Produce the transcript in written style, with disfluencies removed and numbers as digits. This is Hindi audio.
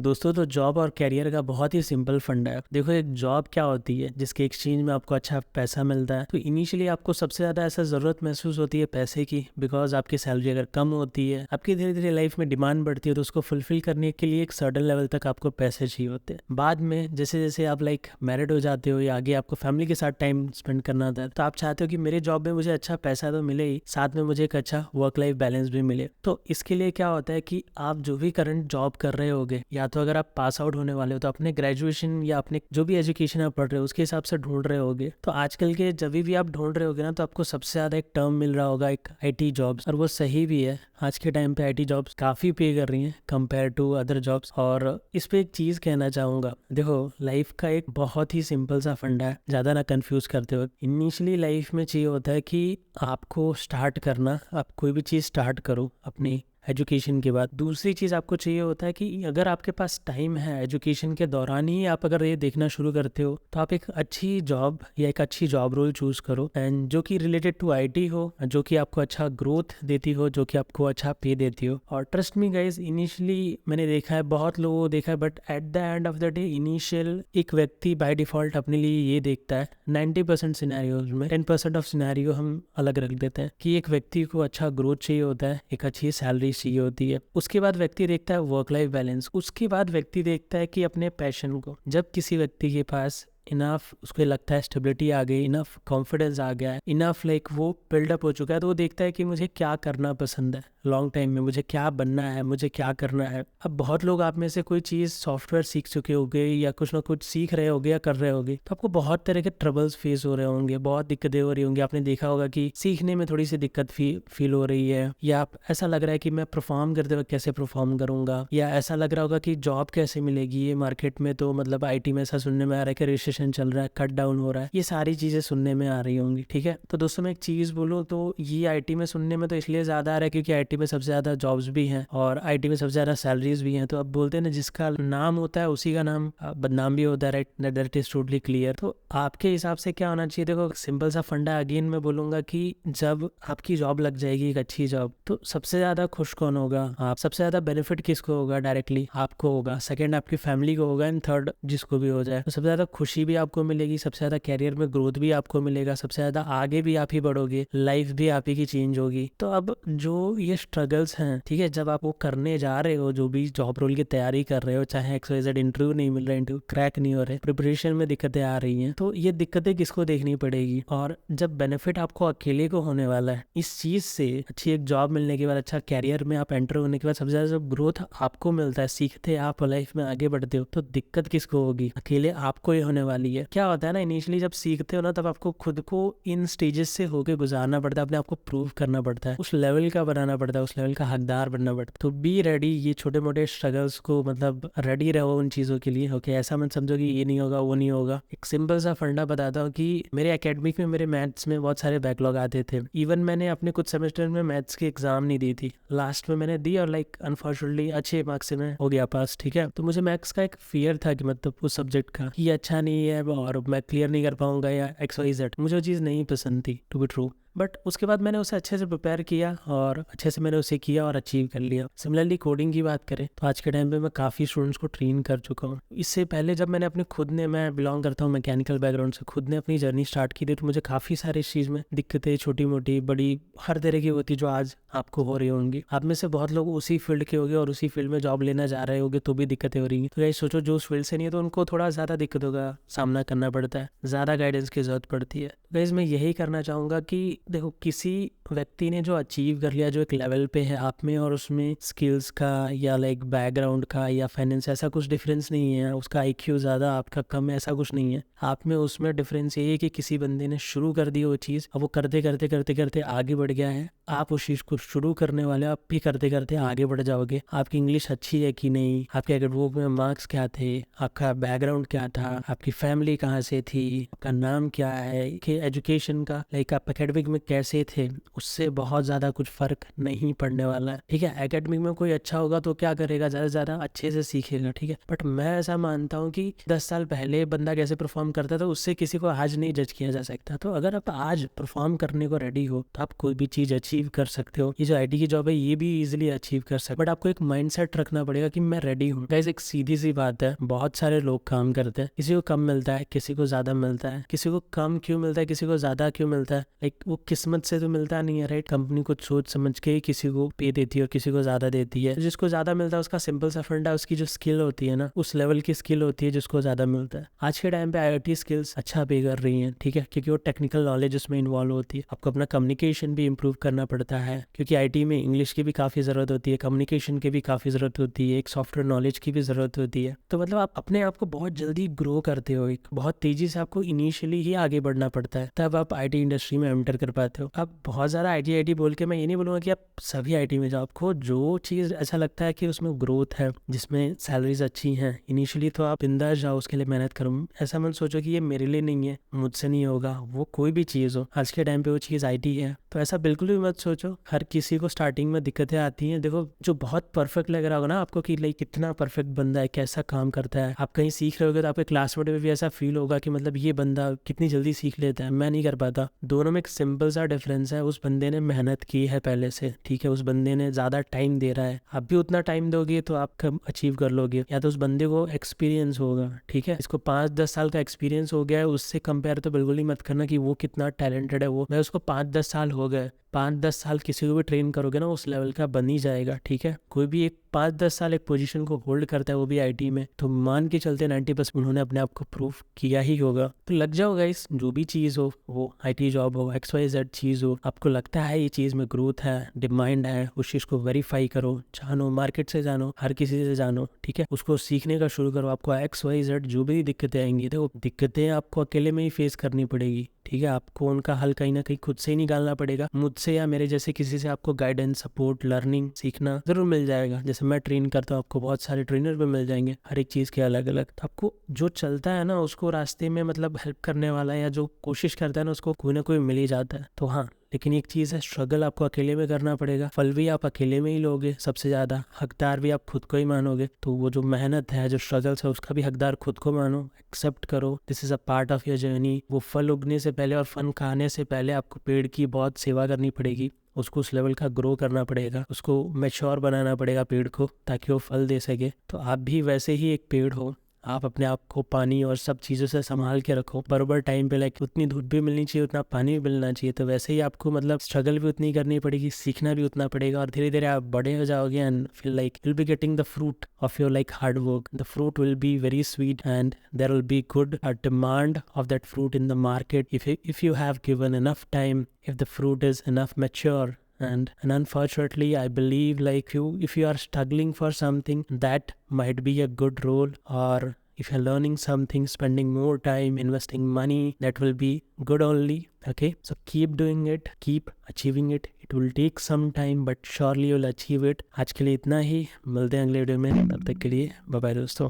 दोस्तों तो जॉब और करियर का बहुत ही सिंपल फंडा है। देखो एक जॉब क्या होती है जिसके एक्सचेंज में आपको अच्छा पैसा मिलता है। तो इनिशियली आपको सबसे ज़्यादा ऐसा ज़रूरत महसूस होती है पैसे की, बिकॉज आपकी सैलरी अगर कम होती है, आपकी धीरे धीरे लाइफ में डिमांड बढ़ती है, तो उसको फुलफिल करने के लिए एक सर्टेन लेवल तक आपको पैसे चाहिए होते हैं। बाद में जैसे जैसे आप मैरिड हो जाते हो या आगे आपको फैमिली के साथ टाइम स्पेंड करना था, तो आप चाहते हो कि मेरे जॉब में मुझे अच्छा पैसा तो मिले ही, साथ में मुझे एक अच्छा वर्क लाइफ बैलेंस भी मिले। तो इसके लिए क्या होता है कि आप जो भी करंट जॉब कर रहे होगे, या तो अगर आप पास आउट होने वाले हो तो अपने ग्रेजुएशन या अपने जो भी एजुकेशन आप पढ़ रहे हो उसके हिसाब से ढूंढ रहे होगे। तो आजकल के जब भी आप ढूंढ रहे होगे ना, तो आपको सबसे ज्यादा एक टर्म मिल रहा होगा, एक आईटी जॉब्स। और वो सही भी है, आज के टाइम पे आईटी जॉब्स काफी पे कर रही हैं कंपेयर टू अदर जॉब्स। और इस पे एक चीज कहना चाहूंगा, देखो लाइफ का एक बहुत ही सिंपल सा फंडा है, ज्यादा ना कंफ्यूज करते हो। इनिशियली लाइफ में चाहिए होता है कि आपको स्टार्ट करना, आप कोई भी चीज स्टार्ट करो अपनी एजुकेशन के बाद। दूसरी चीज़ आपको चाहिए होता है कि अगर आपके पास टाइम है एजुकेशन के दौरान ही आप अगर ये देखना शुरू करते हो, तो आप एक अच्छी जॉब या एक अच्छी जॉब रोल चूज करो, एंड जो कि रिलेटेड टू आईटी हो, जो कि आपको अच्छा ग्रोथ देती हो, जो कि आपको अच्छा पे देती हो। और ट्रस्ट मी गाइज, इनिशियली मैंने देखा है, बहुत लोगों को देखा है, but at the end of the day initial एक व्यक्ति बाय डिफॉल्ट अपने लिए ये देखता है, 90% सिनेरियोज में 10% ऑफ सिनेरियो हम अलग रख देते हैं, कि एक व्यक्ति को अच्छा ग्रोथ चाहिए होता है, एक अच्छी सैलरी चाहिए होती है। उसके बाद व्यक्ति देखता है वर्क लाइफ बैलेंस। उसके बाद व्यक्ति देखता है कि अपने पैशन को। जब किसी व्यक्ति के पास इनफ, उसको लगता है स्टेबिलिटी आ गई, इनफ कॉन्फिडेंस आ गया है, इनफ वो बिल्डअप हो चुका है, तो वो देखता है कि मुझे क्या करना पसंद है लॉन्ग टाइम में, मुझे क्या बनना है, मुझे क्या करना है। अब बहुत लोग आप में से कोई चीज़ सॉफ्टवेयर सीख चुके होंगे या कुछ ना कुछ सीख रहे होंगे या कर रहे होंगे, तो आपको बहुत तरह के ट्रबल्स फेस हो रहे होंगे, बहुत दिक्कतें हो रही होंगी। आपने देखा होगा कि सीखने में थोड़ी सी दिक्कत फील हो रही है, या आप ऐसा लग रहा है कि मैं परफॉर्म करते वक्त कैसे परफॉर्म करूंगा, या ऐसा लग रहा होगा कि जॉब कैसे मिलेगी ये मार्केट में। तो मतलब आईटी में ऐसा सुनने में आ रहा है कि रिसेशन चल रहा है, कट डाउन हो रहा है, ये सारी चीजें सुनने में आ रही होंगी। ठीक है, तो दोस्तों मैं एक चीज बोलूँ, तो ये आईटी में सुनने में तो इसलिए ज्यादा आ रहा है क्योंकि आईटी में सबसे ज्यादा जॉब्स भी हैं और आईटी में सबसे ज्यादा सैलरीज भी हैं। तो अब बोलते हैं ना, जिसका नाम होता है उसी का नाम बदनाम भी होता है, right? That is totally clear. तो आपके हिसाब से क्या होना चाहिए? देखो सिंपल सा फंडा अगेन मैं बोलूंगा कि जब आपकी जॉब लग जाएगी, एक अच्छी जॉब, तो सबसे ज्यादा खुश कौन होगा? आप सबसे ज्यादा बेनिफिट किसको होगा? डायरेक्टली आपको होगा, सेकंड आपकी फैमिली को होगा, एंड थर्ड जिसको भी हो जाए, तो सबसे ज्यादा खुशी भी आपको मिलेगी, सबसे ज्यादा कैरियर में ग्रोथ भी आपको मिलेगा, सबसे ज्यादा आगे भी आप ही बढ़ोगे, लाइफ भी आप ही की चेंज होगी। तो अब जो ये स्ट्रगल्स हैं, ठीक है, जब आप वो करने जा रहे हो, जो भी जॉब रोल की तैयारी कर रहे हो, चाहे XYZ इंटरव्यू नहीं मिल रहा, इंटरव्यू क्रैक नहीं हो रहे, प्रिपरेशन में दिक्कतें आ रही हैं, तो ये दिक्कतें किसको देखनी पड़ेगी? और जब बेनिफिट आपको अकेले को होने वाला है इस चीज से, अच्छी एक जॉब मिलने के बाद, अच्छा कैरियर में आप एंटर होने के बाद, सबसे ज्यादा जब ग्रोथ आपको मिलता है, सीखते आप लाइफ में आगे बढ़ते हो, तो दिक्कत किसको होगी? अकेले आपको ही होने वाली है। क्या होता है ना, इनिशियली जब सीखते हो ना, तब आपको खुद को इन स्टेजेस से होके गुजारना पड़ता है, अपने आप को प्रूव करना पड़ता है, उस लेवल का बनाना पड़ता है, उस लेवल का हकदार बनना पड़ता है। तो बी रेडी, ये छोटे मोटे स्ट्रगल्स को मतलब रेडी रहो उन चीजों के लिए। ओके, ऐसा मत समझो कि ये नहीं होगा वो नहीं होगा। एक सिंपल सा फंडा बताता हूँ कि मेरे एकेडमिक में, मेरे मैथ्स में बहुत सारे बैकलॉग आते थे। इवन मैंने अपने कुछ सेमेस्टर में मैथ्स की एग्जाम नहीं दी थी, लास्ट में मैंने दी, और अनफॉर्चुनेटली अच्छे मार्क्स से मैं हो गया पास। ठीक है, तो मुझे मैथ्स का एक फियर था कि मतलब उस सब्जेक्ट का कि अच्छा नहीं है और मैं क्लियर नहीं कर पाऊंगा या XYZ, मुझे वो चीज़ नहीं पसंद थी, टू बी ट्रू। बट उसके बाद मैंने उसे अच्छे से प्रिपेयर किया और अच्छे से मैंने उसे किया और अचीव कर लिया। सिमिलरली कोडिंग की बात करें तो आज के टाइम पे मैं काफ़ी स्टूडेंट्स को ट्रेन कर चुका हूँ। इससे पहले जब मैंने अपने खुद ने, मैं बिलोंग करता हूँ मैकेनिकल बैकग्राउंड से, खुद ने अपनी जर्नी स्टार्ट की थी, तो मुझे काफ़ी सारी इस चीज़ में दिक्कतें, छोटी मोटी बड़ी हर तरह की होती, जो आज आपको हो रही होंगी। आप में से बहुत लोग उसी फील्ड के होंगे और उसी फील्ड में जॉब लेना जा रहे होंगे, तो भी दिक्कतें हो रही हैं। तो यही सोचो, जो उस फील्ड से नहीं है तो उनको थोड़ा ज़्यादा दिक्कतों का सामना करना पड़ता है, ज़्यादा गाइडेंस की जरूरत पड़ती है। गाइस मैं यही करना चाहूँगा कि देखो, किसी व्यक्ति ने जो अचीव कर लिया, जो एक लेवल पे है आप में, और उसमें स्किल्स का या बैकग्राउंड का या फाइनेंस, ऐसा कुछ डिफरेंस नहीं है। उसका IQ ज़्यादा, आपका कम, ऐसा कुछ नहीं है। आप में उसमें डिफरेंस ये है कि किसी बंदे ने शुरू कर दी वो चीज़, अब वो करते करते करते करते आगे बढ़ गया है। आप उस चीज़ को शुरू करने वाले, आप भी करते करते आगे बढ़ जाओगे। आपकी इंग्लिश अच्छी है कि नहीं, आपके एकेडमिक में मार्क्स क्या थे, आपका बैकग्राउंड क्या था, आपकी फैमिली कहाँ से थी, आपका नाम क्या है, कि एजुकेशन का आप एकेडमिक में कैसे थे, उससे बहुत ज़्यादा कुछ फ़र्क नहीं पड़ने वाला है। ठीक है, एकेडमिक में कोई अच्छा होगा तो क्या करेगा, ज़्यादा से ज़्यादा अच्छे से सीखेगा। ठीक है, बट मैं ऐसा मानता हूँ कि 10 साल पहले बंदा कैसे परफॉर्म करता था, उससे किसी को आज नहीं जज किया जा सकता। तो अगर आप आज परफॉर्म करने को रेडी हो, तो आप कोई भी चीज़ अचीव अचीव कर सकते हो। ये जो आईटी की जॉब है ये भी इजीली अचीव कर सकते हो, बट आपको एक माइंडसेट रखना पड़ेगा कि मैं रेडी हूँ। गाइस एक सीधी सी बात है, बहुत सारे लोग काम करते हैं, किसी को कम मिलता है, किसी को ज्यादा मिलता है। किसी को कम क्यों मिलता है, किसी को ज्यादा क्यों मिलता है? लाइक वो किस्मत से तो मिलता नहीं है, राइट? कंपनी कुछ सोच समझ के ही किसी को पे देती है और किसी को ज्यादा देती है। तो जिसको ज्यादा मिलता है उसका सिंपल सा फंडा है, उसकी जो स्किल होती है ना, उस लेवल की स्किल होती है जिसको ज्यादा मिलता है। आज के टाइम पे आईटी स्किल्स अच्छा पे कर रही हैं, ठीक है, क्योंकि वो टेक्निकल नॉलेज उसमें इन्वॉल्व होती है। आपको अपना कम्युनिकेशन भी इंप्रूव करना पड़ता है, क्योंकि आईटी में इंग्लिश की भी काफी जरूरत होती है, कम्युनिकेशन की भी काफी जरूरत होती है, एक सॉफ्टवेयर नॉलेज की भी जरूरत होती है। तो मतलब आप अपने आप को बहुत जल्दी ग्रो करते हो, एक बहुत तेजी से आपको इनिशियली ही आगे बढ़ना पड़ता है, तब आप आईटी इंडस्ट्री में एंटर कर पाते हो। अब बहुत ज़्यादा आईटी बोल के मैं ये नहीं बोलूँगा कि आप सभी आईटी में जाओ। आपको जो चीज़ अच्छा लगता है कि उसमें ग्रोथ है, जिसमें सैलरीज अच्छी हैं, इनिशियली तो आप बिंदास जाओ, उसके लिए मेहनत करो। ऐसा मत सोचो कि ये मेरे लिए नहीं है, मुझसे नहीं होगा। वो कोई भी चीज़ हो, आज के टाइम पे वो चीज़ आईटी है, तो ऐसा बिल्कुल भी मत सोचो। हर किसी को स्टार्टिंग में दिक्कतें आती हैं। देखो जो बहुत परफेक्ट लग रहा होगा ना आपको कि लाइक कितना परफेक्ट बंदा है, कैसा काम करता है, आप कहीं सीख रहे होगे तो आपके क्लासमेट में भी ऐसा फील होगा कि मतलब ये बंदा कितनी जल्दी सीख लेता है, मैं नहीं कर पाता। दोनों में एक सिंपल सा डिफरेंस है, उस बंदे ने मेहनत की है पहले से, ठीक है, उस बंदे ने ज्यादा टाइम दे रहा है। आप भी उतना टाइम दोगे तो आप अचीव कर लोगे, या तो उस बंदे को एक्सपीरियंस होगा, ठीक है, इसको 5-10 साल का एक्सपीरियंस हो गया है, उससे कंपेयर तो बिल्कुल ही मत करना कि वो कितना टैलेंटेड है। वो मैं उसको 5-10 साल हो गए, 5-10 साल किसी को भी ट्रेन करोगे ना उस लेवल का बन ही जाएगा, ठीक है। कोई भी एक 5-10 साल एक पोजीशन को होल्ड करता है, वो भी आईटी में, तो मान के चलते 90% उन्होंने अपने आप को प्रूव किया ही होगा। तो लग जाओ गाइस, जो भी चीज़ हो, वो आईटी जॉब हो, XYZ चीज़ हो, आपको लगता है ये चीज़ में ग्रोथ है, डिमांड है, उस चीज़ को वेरीफाई करो, जानो, मार्केट से जानो, हर किसी से जानो, ठीक है, उसको सीखने का शुरू करो। आपको XYZ जो भी दिक्कतें आएंगी, तो दिक्कतें आपको अकेले में ही फेस करनी पड़ेगी, ठीक है। आपको उनका हल कहीं ना कहीं खुद से ही निकालना पड़ेगा। मुझसे या मेरे जैसे किसी से आपको गाइडेंस, सपोर्ट, लर्निंग, सीखना जरूर मिल जाएगा। जैसे मैं ट्रेन करता हूँ, आपको बहुत सारे ट्रेनर भी मिल जाएंगे, हर एक चीज़ के अलग अलग। तो आपको जो चलता है ना उसको रास्ते में मतलब हेल्प करने वाला, या जो कोशिश करता है ना, उसको कोई ना कोई मिल ही जाता है। तो हाँ, लेकिन एक चीज़ है, स्ट्रगल आपको अकेले में करना पड़ेगा, फल भी आप अकेले में ही लोगे, सबसे ज़्यादा हकदार भी आप खुद को ही मानोगे। तो वो जो मेहनत है, जो स्ट्रगल्स है, उसका भी हकदार खुद को मानो, एक्सेप्ट करो, this is a part of your journey. वो फल उगने से पहले और फन खाने से पहले आपको पेड़ की बहुत सेवा करनी पड़ेगी, उसको उस लेवल का ग्रो करना पड़ेगा, उसको मैच्योर बनाना पड़ेगा पेड़ को, ताकि वो फल दे सके। तो आप भी वैसे ही एक पेड़ हो, आप अपने आप को पानी और सब चीज़ों से संभाल के रखो, बराबर टाइम पे, लाइक उतनी धूप भी मिलनी चाहिए, उतना पानी भी मिलना चाहिए। तो वैसे ही आपको मतलब स्ट्रगल भी उतनी करनी पड़ेगी, सीखना भी उतना पड़ेगा, और धीरे धीरे आप बड़े हो जाओगे and feel like you'll be getting the fruit of your like hard work. The fruit will be very sweet and there will be good demand of that fruit in the market if you have given enough time, if the fruit is enough mature. And unfortunately I believe like if you are struggling for something, that might be a good role, or if you're learning something, spending more time, investing money, that will be good only. Okay, so keep doing it, keep achieving it. It will take some time but surely you'll achieve it. आज के लिए इतना ही, मिलते हैं अगले वीडियो में, तब तक के लिए बाय बाय दोस्तों।